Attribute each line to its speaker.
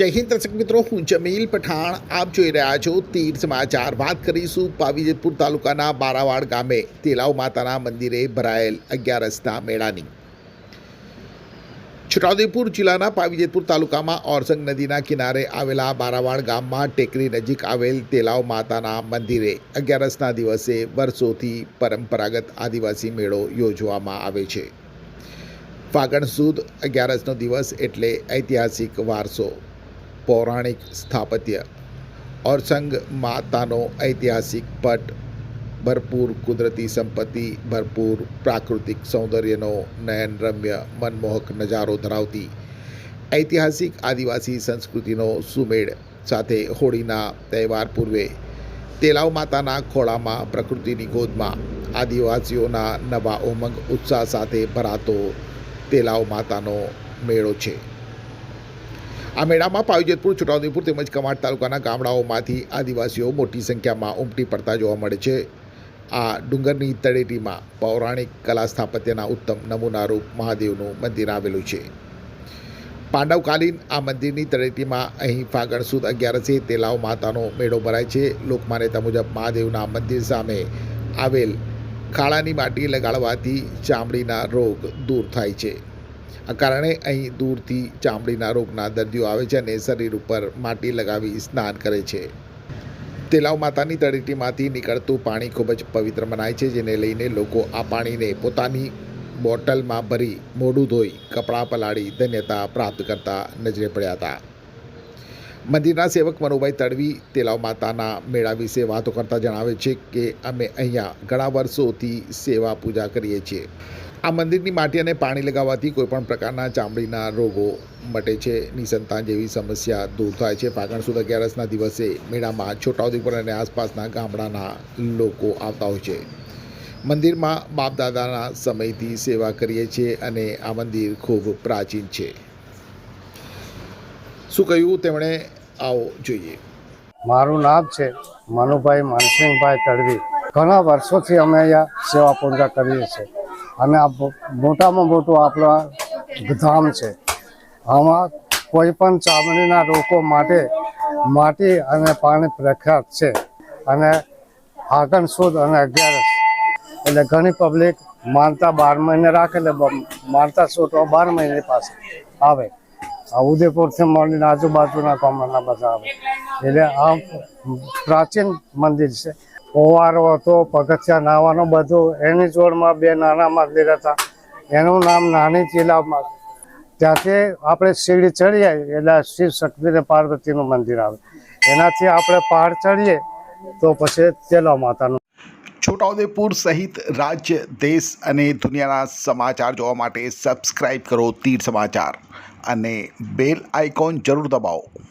Speaker 1: જય હિન્દ દર્શક મિત્રો, હું જમીલ પઠાણ. આપ જોઈ રહ્યા છો તીર સમાચાર. વાત કરીશું પાવીજેતપુર તાલુકાના બારાવાડ ગામે તેલાવ માતાના મંદિરે ભરાયેલ 11રસના મેળાની. છોટાઉદેપુર જિલ્લાના પાવીજેતપુર તાલુકામાં ઓરસંગ નદીના કિનારે આવેલા બારાવાડ ગામમાં ટેકરી નજીક આવેલ તેલાવ માતાના મંદિરે 11રસના દિવસે વર્ષોથી પરંપરાગત આદિવાસી મેળો યોજવામાં આવે છે. ફાગણ સુદ 11રસનો દિવસ એટલે ઐતિહાસિક વારસો, પૌરાણિક સ્થાપત્ય, ઓરસંગ માતાનો ઐતિહાસિક પટ, ભરપૂર કુદરતી સંપત્તિ, ભરપૂર પ્રાકૃતિક સૌંદર્યનો નયનરમ્ય મનમોહક નજારો ધરાવતી ઐતિહાસિક આદિવાસી સંસ્કૃતિનો સુમેળ સાથે હોળીના તહેવાર પૂર્વે તેલાવ માતાના ખોળામાં પ્રકૃતિની ગોદમાં આદિવાસીઓના નવા ઉમંગ ઉત્સાહ સાથે ભરાતો તેલાવ માતાનો મેળો છે. આ મેળામાં પાવીજેતપુર, છોટાઉદેપુર તેમજ કમાડ તાલુકાના ગામડાઓમાંથી આદિવાસીઓ મોટી સંખ્યામાં ઉમટી પડતા જોવા મળે છે. આ ડુંગરની તળેટીમાં પૌરાણિક કલા સ્થાપત્યના ઉત્તમ નમૂનારૂપ મહાદેવનું મંદિર આવેલું છે. પાંડવકાલીન આ મંદિરની તળેટીમાં અહીં ફાગણ સુદ 11રસે તેલાવ માતાનો મેળો ભરાય છે. લોકમાન્યતા મુજબ મહાદેવના મંદિર સામે આવેલ ખાડાની માટી લગાડવાથી ચામડીના રોગ દૂર થાય છે. આ કારણે અહીં દૂરથી ચામડીના રોગના દર્દીઓ આવે છે અને શરીર ઉપર માટી લગાવી સ્નાન કરે છે. તેલાવ માતાની તળેટીમાંથી નીકળતું પાણી ખૂબ જ પવિત્ર મનાય છે, જેને લઈને લોકો આ પાણીને પોતાની બોટલમાં ભરી મોઢું ધોઈ કપડાં પલાળી ધન્યતા પ્રાપ્ત કરતા નજરે પડ્યા હતા. મંદિરના સેવક મનુભાઈ તડવી તેલાવ માતાના મેળા વિશે વાતો કરતા જણાવે છે કે અમે અહીંયા ઘણા વર્ષોથી સેવા પૂજા કરીએ છીએ. આ મંદિરની માટી અને પાણી લગાવવાથી કોઈપણ પ્રકારના ચામડીના રોગો મટે છે, નિસંતાન જેવી સમસ્યા દૂર થાય છે. ફાગણ સુદ 11રસના દિવસે મેળામાં છોટાઉદેપુર અને આસપાસના ગામડાના લોકો આવતા હોય છે. મંદિરમાં બાપદાદાના સમયથી સેવા કરીએ છીએ અને આ મંદિર ખૂબ પ્રાચીન છે. શું કહ્યું તેમણે, આવો જોઈએ.
Speaker 2: મારું નામ છે મનુભાઈ માનસિંહભાઈ તડવી. ઘણા વર્ષોથી અમે અહીંયા સેવા પૂજા કરીએ છીએ અને આ મોટામાં મોટું આપણા ધામ છે. આમાં કોઈ પણ ચામડીના રોગો માટે માટી અને પાણી પ્રખ્યાત છે અને ફાગણ સુદ અને 11રસ એટલે ઘણી પબ્લિક માનતા 12 મહિને રાખે, એટલે માનતા સુદ 12 મહિને પાસે આવે. આ ઉદયપુરથી મળીને આજુબાજુના ગામના બધા આવે. એટલે આ પ્રાચીન મંદિર છે. ઓવારો હતો, પગથિયા નાવાનું બધું એની જોડમાં 2 નાના મંદિર હતા. એનું નામ નાની ચીલામાં. ત્યાંથી આપણે સીડી ચડીએ એટલે શિવ શક્તિ અને પાર્વતીનું મંદિર આવે. એનાથી આપણે પહાડ ચડીએ તો પછી તેલાવ માતાનું.
Speaker 1: છોટાઉદેપુર સહિત રાજ્ય, દેશ અને દુનિયાના સમાચાર જોવા માટે સબસ્ક્રાઈબ કરો તીર સમાચાર અને બેલ આઇકોન જરૂર દબાવો.